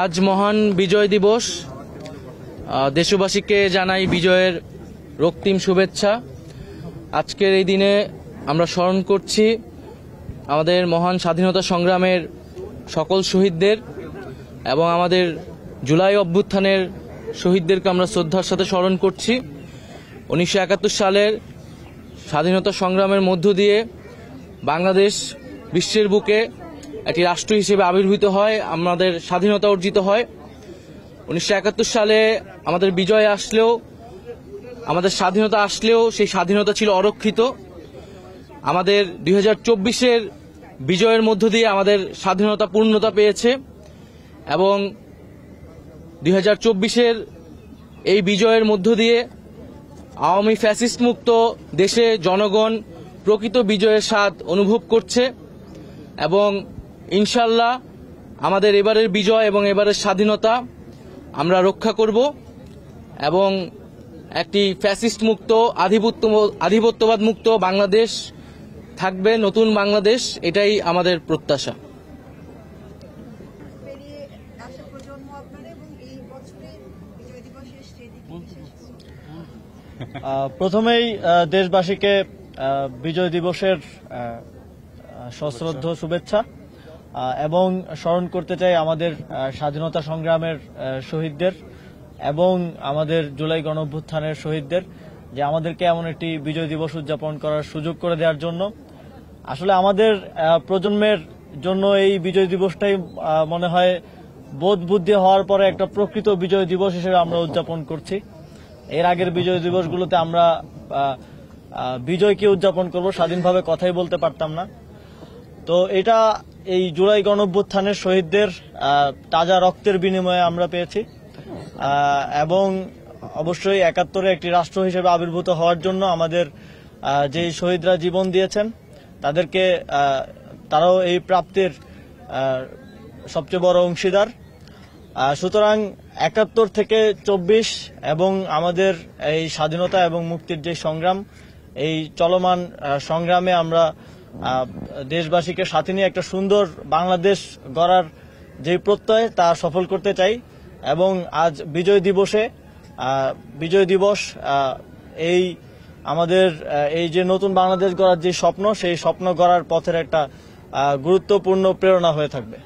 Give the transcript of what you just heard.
আজ মহান বিজয় দিবস। দেশবাসীকে জানাই বিজয়ের রক্তিম শুভেচ্ছা। আজকের এই দিনে আমরা স্মরণ করছি আমাদের মহান স্বাধীনতা সংগ্রামের সকল শহীদদের এবং আমাদের জুলাই অভ্যুত্থানের শহীদদেরকে আমরা শ্রদ্ধার সাথে স্মরণ করছি। 1971 সালের স্বাধীনতা সংগ্রামের মধ্য দিয়ে বাংলাদেশ বিশ্বের বুকে একটি রাষ্ট্র হিসেবে আবির্ভূত হয়, আমাদের স্বাধীনতা অর্জিত হয়। 1971 সালে আমাদের বিজয় আসলেও, আমাদের স্বাধীনতা আসলেও সেই স্বাধীনতা ছিল অরক্ষিত। আমাদের 2024-এর বিজয়ের মধ্য দিয়ে আমাদের স্বাধীনতা পূর্ণতা পেয়েছে এবং 2024-এর এই বিজয়ের মধ্য দিয়ে আওয়ামী ফ্যাসিস্ট মুক্ত দেশে জনগণ প্রকৃত বিজয়ের স্বাদ অনুভব করছে এবং ইনশাল্লাহ আমাদের এবারের বিজয় এবং এবারের স্বাধীনতা আমরা রক্ষা করব এবং একটি ফ্যাসিস্ট মুক্ত আধিপত্যবাদ মুক্ত বাংলাদেশ থাকবে, নতুন বাংলাদেশ, এটাই আমাদের প্রত্যাশা। প্রথমেই দেশবাসীকে বিজয় দিবসের সশ্রদ্ধ শুভেচ্ছা এবং স্মরণ করতে চাই আমাদের স্বাধীনতা সংগ্রামের শহীদদের এবং আমাদের জুলাই গণঅভ্যুত্থানের শহীদদের, যে আমাদেরকে এমন একটি বিজয় দিবস উদযাপন করার সুযোগ করে দেওয়ার জন্য। আসলে আমাদের প্রজন্মের জন্য এই বিজয় দিবসটাই মনে হয় বোধ বুদ্ধি হওয়ার পরে একটা প্রকৃত বিজয় দিবস হিসেবে আমরা উদযাপন করছি। এর আগের বিজয় দিবসগুলোতে আমরা বিজয়কে উদযাপন করব, স্বাধীনভাবে কথাই বলতে পারতাম না। তো এটা এই জুলাই গণঅভ্যুত্থানের শহীদদের তাজা রক্তের বিনিময়ে আমরা পেয়েছি এবং অবশ্যই 71-এ একটি রাষ্ট্র হিসেবে আবির্ভূত হওয়ার জন্য আমাদের যে শহীদরা জীবন দিয়েছেন তাদেরকে তারাও এই প্রাপ্তির সবচেয়ে বড় অংশীদার। সুতরাং 71 থেকে 24 এবং আমাদের এই স্বাধীনতা এবং মুক্তির যে সংগ্রাম, এই চলমান সংগ্রামে আমরা দেশবাসীকে সাথে নিয়ে একটা সুন্দর বাংলাদেশ গড়ার যে প্রত্যয় তা সফল করতে চাই এবং আজ বিজয় দিবস এই আমাদের এই যে নতুন বাংলাদেশ গড়ার যে স্বপ্ন, সেই স্বপ্ন গড়ার পথের একটা গুরুত্বপূর্ণ প্রেরণা হয়ে থাকবে।